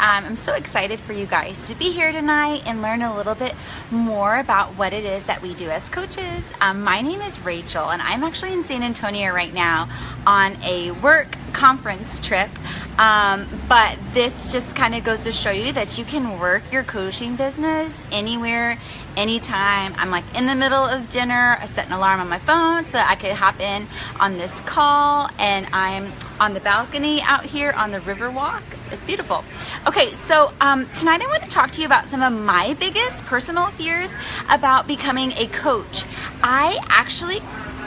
I'm so excited for you guys to be here tonight and learn a little bit more about what it is that we do as coaches. My name is Rachel, and I'm actually in San Antonio right now on a work conference trip, but this just kind of goes to show you that you can work your coaching business anywhere, anytime. I'm like in the middle of dinner, I set an alarm on my phone so that I could hop in on this call, and I'm on the balcony out here on the river walk. It's beautiful. Okay, so tonight I want to talk to you about some of my biggest personal fears about becoming a coach. I actually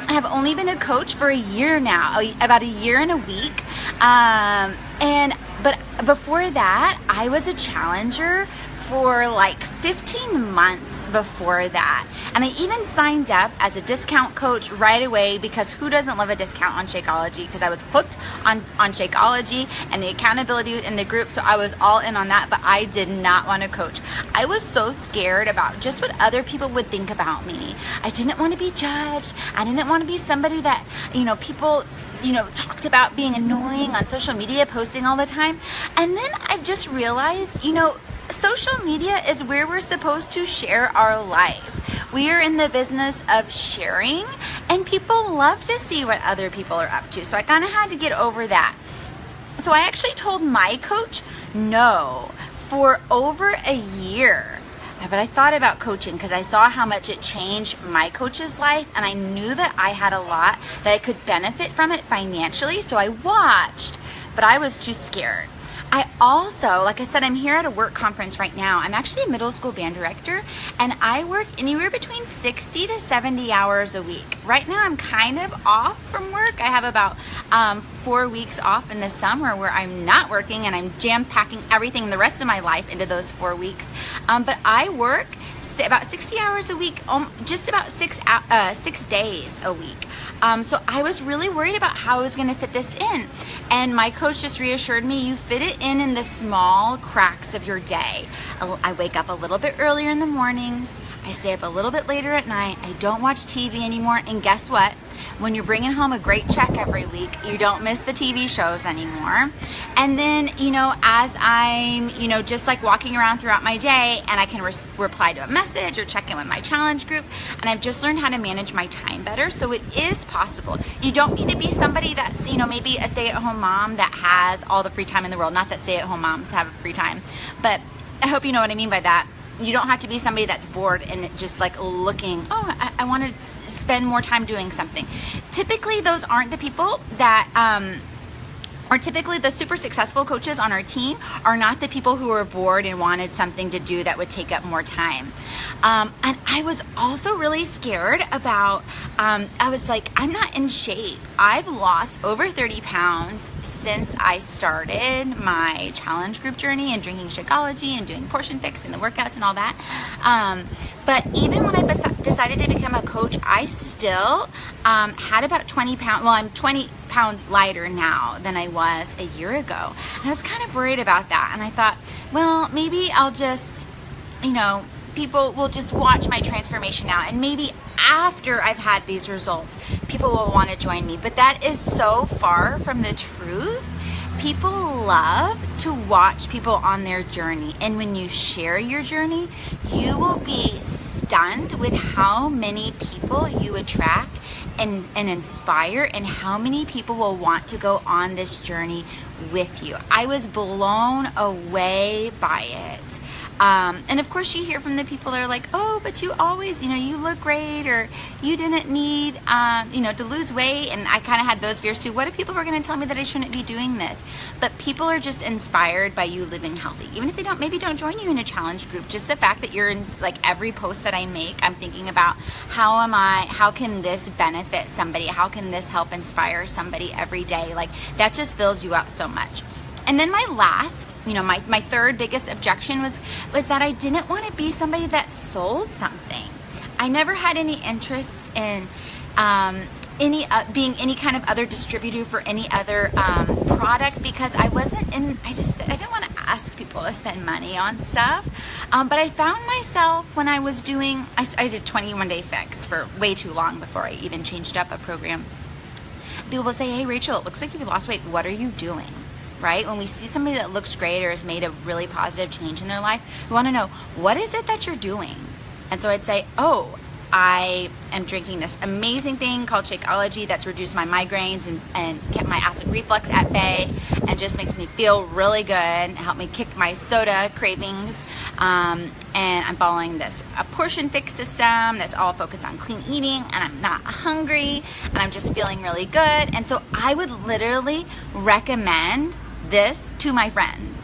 have only been a coach for a year now, about a year and a week. But before that, I was a challenger for like 15 months before that. And I even signed up as a discount coach right away, because who doesn't love a discount on Shakeology? Because I was hooked on Shakeology and the accountability in the group, so I was all in on that, but I did not want to coach. I was so scared about just what other people would think about me. I didn't want to be judged. I didn't want to be somebody that, people, talked about being annoying on social media, posting all the time. And then I've just realized, social media is where we're supposed to share our life. We are in the business of sharing, and people love to see what other people are up to. So I kind of had to get over that. So I actually told my coach no for over a year. But I thought about coaching because I saw how much it changed my coach's life, and I knew that I had a lot that I could benefit from it financially. So I watched, but I was too scared. I also, like I said, I'm here at a work conference right now. I'm actually a middle school band director, and I work anywhere between 60 to 70 hours a week. Right now, I'm kind of off from work. I have about 4 weeks off in the summer where I'm not working, and I'm jam-packing everything the rest of my life into those 4 weeks. But I work about 60 hours a week, just about 6 days a week. So I was really worried about how I was going to fit this in. And my coach just reassured me, you fit it in the small cracks of your day. I wake up a little bit earlier in the mornings. I stay up a little bit later at night. I don't watch TV anymore. And guess what? When you're bringing home a great check every week, you don't miss the TV shows anymore. And then, as I'm, just like walking around throughout my day, and I can reply to a message or check in with my challenge group, and I've just learned how to manage my time better. So it is possible. You don't need to be somebody that's, maybe a stay-at-home mom that has all the free time in the world. Not that stay-at-home moms have free time, but I hope you know what I mean by that. You don't have to be somebody that's bored and just like looking, I want to spend more time doing something. Typically, those aren't the people that, or typically the super successful coaches on our team are not the people who are bored and wanted something to do that would take up more time. And I was also really scared about, I was like, I'm not in shape. I've lost over 30 pounds since I started my challenge group journey and drinking Shakeology and doing portion fix and the workouts and all that. But even when I decided to become a coach, I still had about 20 pounds. Well, I'm 20 pounds lighter now than I was a year ago. And I was kind of worried about that. And I thought, well, maybe I'll just, people will just watch my transformation now. And maybe after I've had these results, people will want to join me. But that is so far from the truth. People love to watch people on their journey. And when you share your journey, you will be stunned with how many people you attract and inspire, and how many people will want to go on this journey with you. I was blown away by it. And of course you hear from the people that are like, oh, but you always, you look great, or you didn't need, to lose weight. And I kind of had those fears too. What if people were going to tell me that I shouldn't be doing this? But people are just inspired by you living healthy. Even if they maybe don't join you in a challenge group, just the fact that you're in, like, every post that I make, I'm thinking about how can this benefit somebody? How can this help inspire somebody every day? Like, that just fills you up so much. And then my last, my third biggest objection was that I didn't want to be somebody that sold something. I never had any interest in being any kind of other distributor for any other product, because I didn't want to ask people to spend money on stuff. But I found myself when I was doing, I did 21-day fix for way too long before I even changed up a program. People will say, hey, Rachel, it looks like you lost weight. What are you doing? right? When we see somebody that looks great or has made a really positive change in their life, we want to know, what is it that you're doing? And so I'd say, oh, I am drinking this amazing thing called Shakeology that's reduced my migraines and kept my acid reflux at bay and just makes me feel really good and helped me kick my soda cravings. And I'm following this a portion fix system that's all focused on clean eating, and I'm not hungry and I'm just feeling really good. And so I would literally recommend this to my friends.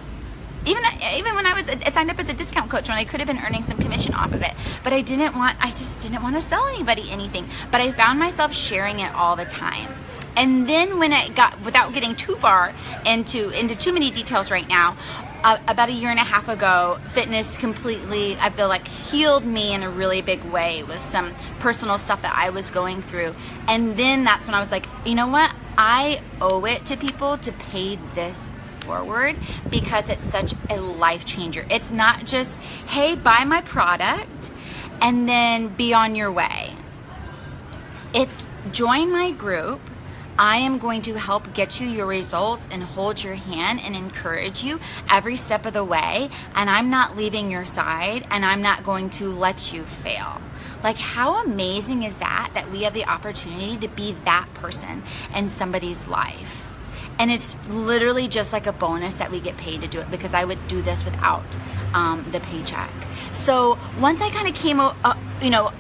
Even when I was signed up as a discount coach, when I could have been earning some commission off of it, but I just didn't want to sell anybody anything. But I found myself sharing it all the time. And then when it got, without getting too far into too many details right now, about a year and a half ago, fitness completely, I feel like, healed me in a really big way with some personal stuff that I was going through. And then that's when I was like, you know what? I owe it to people to pay this forward, because it's such a life changer. It's not just, hey, buy my product and then be on your way. It's join my group. I am going to help get you your results and hold your hand and encourage you every step of the way. And I'm not leaving your side, and I'm not going to let you fail. Like, how amazing is that we have the opportunity to be that person in somebody's life? And it's literally just like a bonus that we get paid to do it, because I would do this without the paycheck. So once I kind of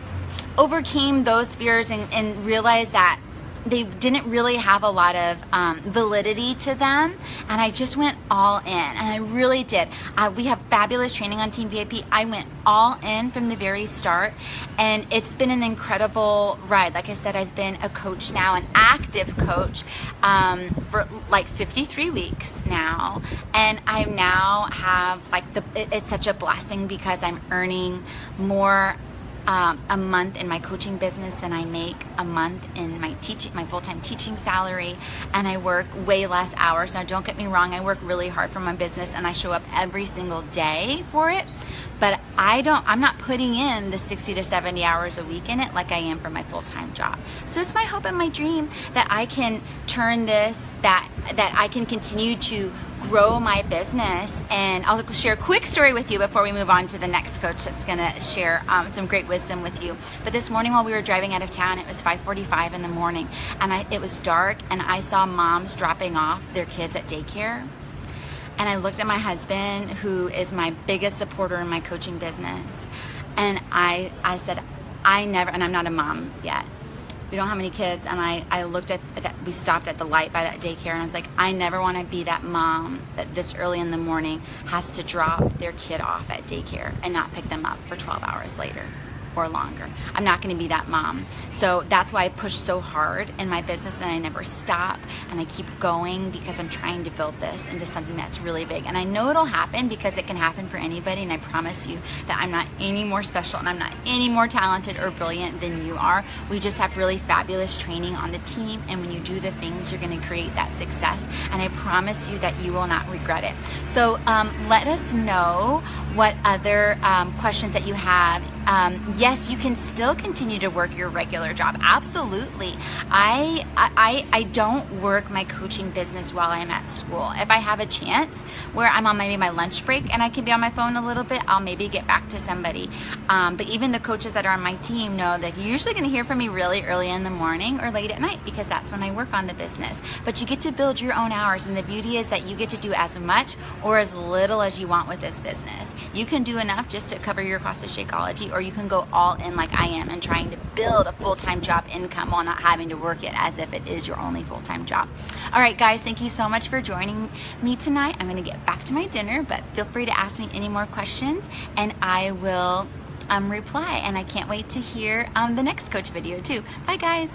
overcame those fears and realized that they didn't really have a lot of validity to them, and I just went all in, and I really did. We have fabulous training on Team VIP. I went all in from the very start, and it's been an incredible ride. Like I said, I've been a coach now, an active coach, for like 53 weeks now, and I now have it's such a blessing, because I'm earning more a month in my coaching business than I make a month in my full-time teaching salary, and I work way less hours. Now, don't get me wrong, I work really hard for my business and I show up every single day for it, but I'm not putting in the 60 to 70 hours a week in it like I am for my full-time job. So it's my hope and my dream that I can turn this, that I can continue to grow my business. And I'll share a quick story with you before we move on to the next coach that's gonna share some great wisdom with you. But this morning while we were driving out of town, it was 5:45 in the morning, and it was dark, and I saw moms dropping off their kids at daycare. And I looked at my husband, who is my biggest supporter in my coaching business, and I said, and I'm not a mom yet. We don't have any kids, and I looked at that. We stopped at the light by that daycare, and I was like, I never want to be that mom that this early in the morning has to drop their kid off at daycare and not pick them up for 12 hours later or longer. I'm not going to be that mom. So that's why I push so hard in my business, and I never stop, and I keep going, because I'm trying to build this into something that's really big. And I know it'll happen, because it can happen for anybody, and I promise you that I'm not any more special and I'm not any more talented or brilliant than you are. We just have really fabulous training on the team, and when you do the things, you're going to create that success, and I promise you that you will not regret it. So let us know what other questions that you have. Yes, you can still continue to work your regular job. Absolutely. I don't work my coaching business while I'm at school. If I have a chance where I'm on maybe my lunch break and I can be on my phone a little bit, I'll maybe get back to somebody. But even the coaches that are on my team know that you're usually going to hear from me really early in the morning or late at night, because that's when I work on the business. But you get to build your own hours, and the beauty is that you get to do as much or as little as you want with this business. You can do enough just to cover your cost of Shakeology, or you can go all in like I am and trying to build a full-time job income while not having to work it as if it is your only full-time job. All right, guys, thank you so much for joining me tonight. I'm going to get back to my dinner, but feel free to ask me any more questions, and I will reply. And I can't wait to hear the next coach video too. Bye, guys.